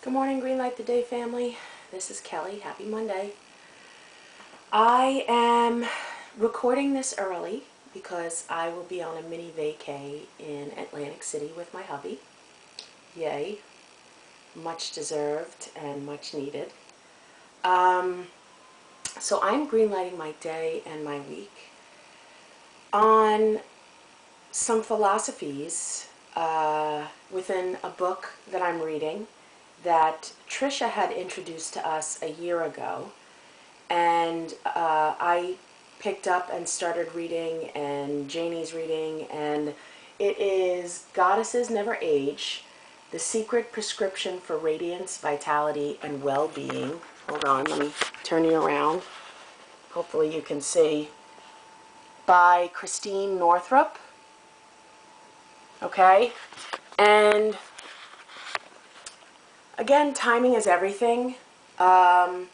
Good morning, Greenlight the Day family. This is Kelly. Happy Monday. I am recording this early because I will be on a mini vacay in Atlantic City with my hubby. Yay. Much deserved and much needed. So I'm greenlighting my day and my week on some philosophies within a book that I'm reading that Trisha had introduced to us a year ago, and I picked up and started reading, and Janie's reading, and it is Goddesses Never Age, The Secret Prescription for Radiance, Vitality, and Well-Being. Hold on, let me turn you around. Hopefully you can see. By Christiane Northrup. Okay, and again, timing is everything. I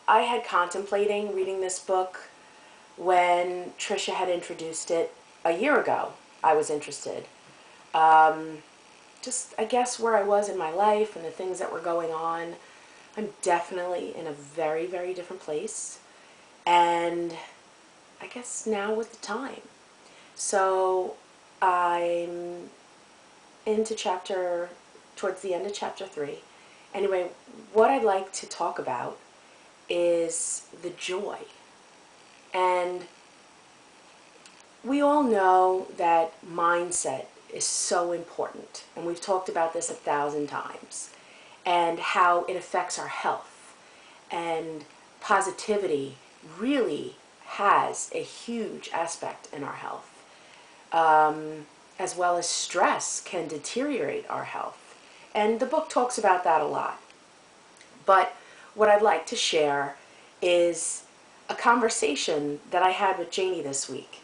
had contemplating reading this book when Trisha had introduced it a year ago. I was interested. Just, I guess, where I was in my life and the things that were going on. I'm definitely in a very, very different place. And I guess now was the time. So I'm into towards the end of chapter 3. Anyway, what I'd like to talk about is the joy. And we all know that mindset is so important, and we've talked about this 1,000 times, and how it affects our health. And positivity really has a huge aspect in our health, as well as stress can deteriorate our health. And the book talks about that a lot. But what I'd like to share is a conversation that I had with Janie this week.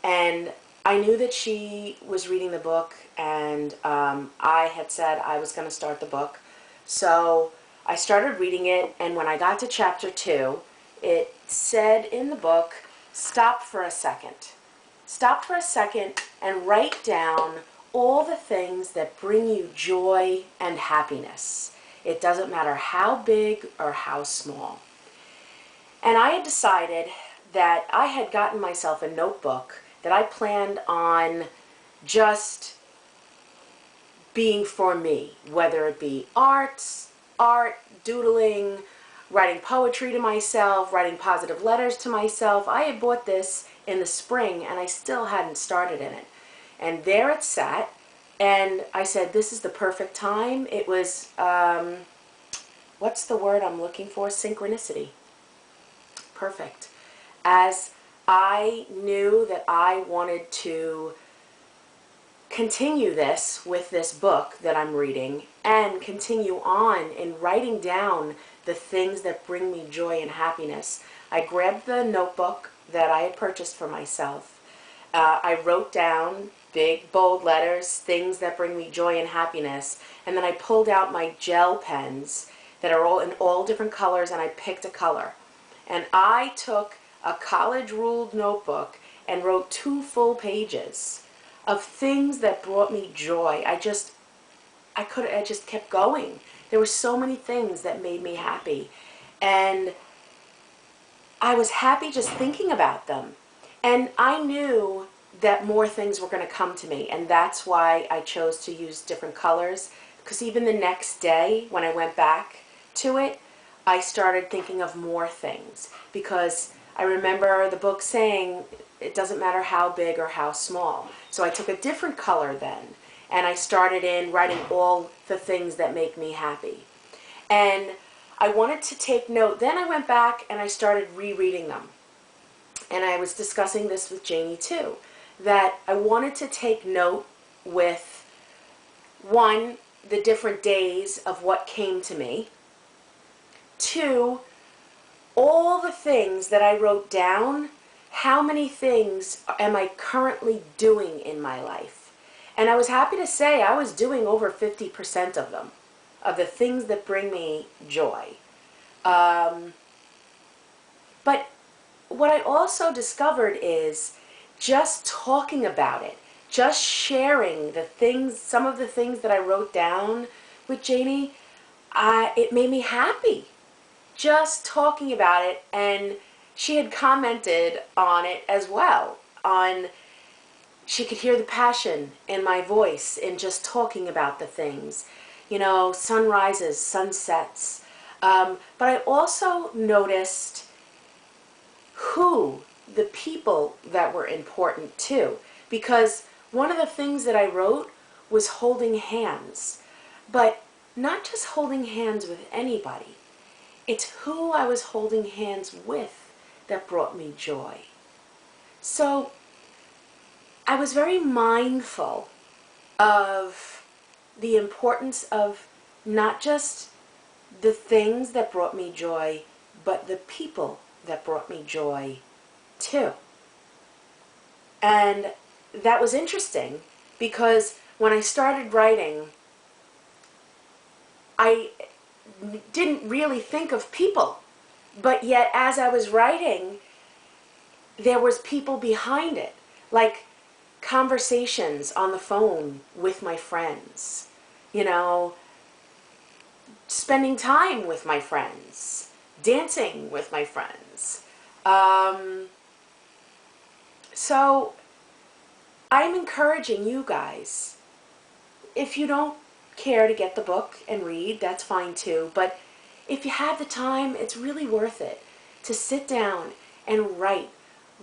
And I knew that she was reading the book, and I had said I was going to start the book. So I started reading it, and when I got to chapter 2, it said in the book, stop for a second. Stop for a second and write down all the things that bring you joy and happiness. It doesn't matter how big or how small. And I had decided that I had gotten myself a notebook that I planned on just being for me, whether it be art, doodling, writing poetry to myself, writing positive letters to myself. I had bought this in the spring, and I still hadn't started in it. And there it sat, and I said, this is the perfect time. It was, what's the word I'm looking for? Synchronicity. Perfect. As I knew that I wanted to continue this with this book that I'm reading, and continue on in writing down the things that bring me joy and happiness, I grabbed the notebook that I had purchased for myself. I wrote down big, bold letters, things that bring me joy and happiness, and then I pulled out my gel pens that are all in all different colors, and I picked a color. And I took a college-ruled notebook and wrote 2 full pages of things that brought me joy. I just kept going. There were so many things that made me happy, and I was happy just thinking about them. And I knew that more things were going to come to me, and that's why I chose to use different colors, because even the next day when I went back to it, I started thinking of more things, because I remember the book saying it doesn't matter how big or how small. So I took a different color then, and I started in writing all the things that make me happy. And I wanted to take note. Then I went back and I started rereading them. And I was discussing this with Janie too, that I wanted to take note with, 1, the different days of what came to me. 2, all the things that I wrote down, how many things am I currently doing in my life? And I was happy to say I was doing over 50% of them, of the things that bring me joy. But what I also discovered is just talking about it, just sharing the things, some of the things that I wrote down with Janie, it made me happy just talking about it. And she had commented on it as well. She could hear the passion in my voice in just talking about the things, you know, sunrises, sunsets. But I also noticed who the people that were important too, because one of the things that I wrote was holding hands, but not just holding hands with anybody. It's who I was holding hands with that brought me joy. So I was very mindful of the importance of not just the things that brought me joy, but the people that brought me joy too. And that was interesting because when I started writing, I didn't really think of people, but yet as I was writing, there was people behind it, like conversations on the phone with my friends, you know, spending time with my friends, dancing with my friends. So I'm encouraging you guys, if you don't care to get the book and read, that's fine too, but if you have the time, it's really worth it to sit down and write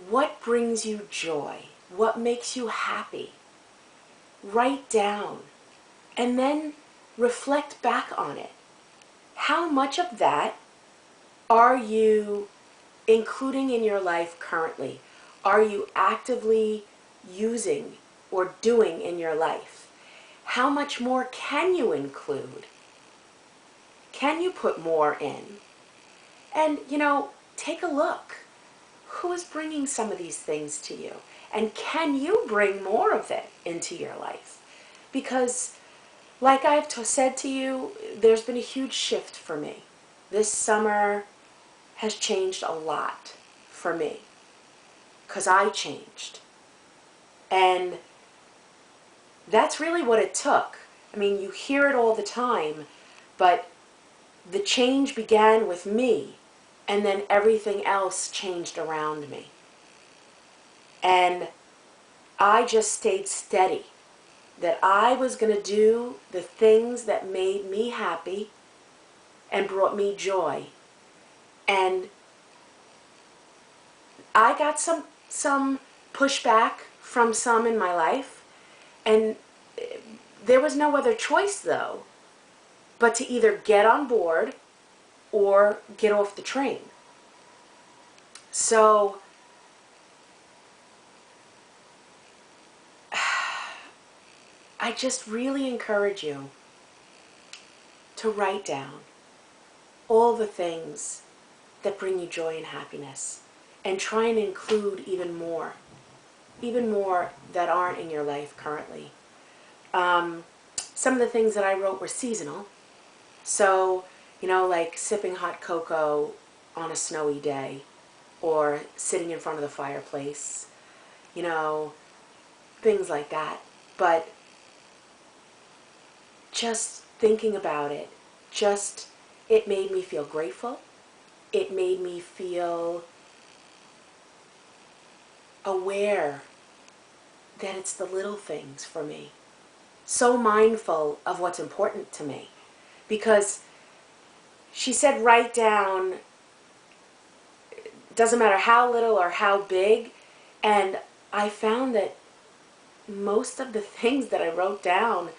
what brings you joy, what makes you happy. Write down and then reflect back on it. How much of that are you including in your life currently? Are you actively using or doing in your life? How much more can you include? Can you put more in? And, you know, take a look. Who is bringing some of these things to you? And can you bring more of it into your life? Because, like I've said to you, there's been a huge shift for me. This summer has changed a lot for me because I changed. And that's really what it took. I mean, you hear it all the time, but the change began with me, and then everything else changed around me. And I just stayed steady that I was going to do the things that made me happy and brought me joy. And I got some pushback from some in my life, and there was no other choice though but to either get on board or get off the train. So I just really encourage you to write down all the things that bring you joy and happiness, and try and include even more that aren't in your life currently. Some of the things that I wrote were seasonal. So, you know, like sipping hot cocoa on a snowy day, or sitting in front of the fireplace, you know, things like that. But just thinking about it, it made me feel grateful. It made me feel aware that it's the little things for me. So mindful of what's important to me. Because she said write down, doesn't matter how little or how big, and I found that most of the things that I wrote down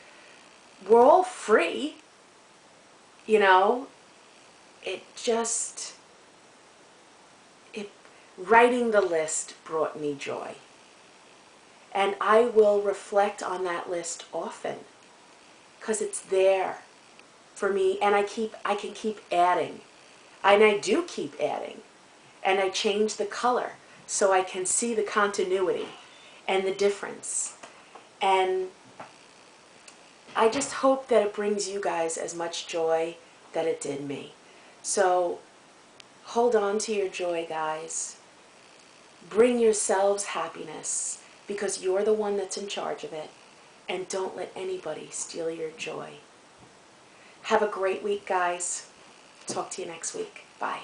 were all free. You know, writing the list brought me joy. And I will reflect on that list often because it's there for me, and I can keep adding. And I do keep adding. And I change the color so I can see the continuity and the difference. And I just hope that it brings you guys as much joy that it did me. So hold on to your joy, guys. Bring yourselves happiness because you're the one that's in charge of it. And don't let anybody steal your joy. Have a great week, guys. Talk to you next week. Bye.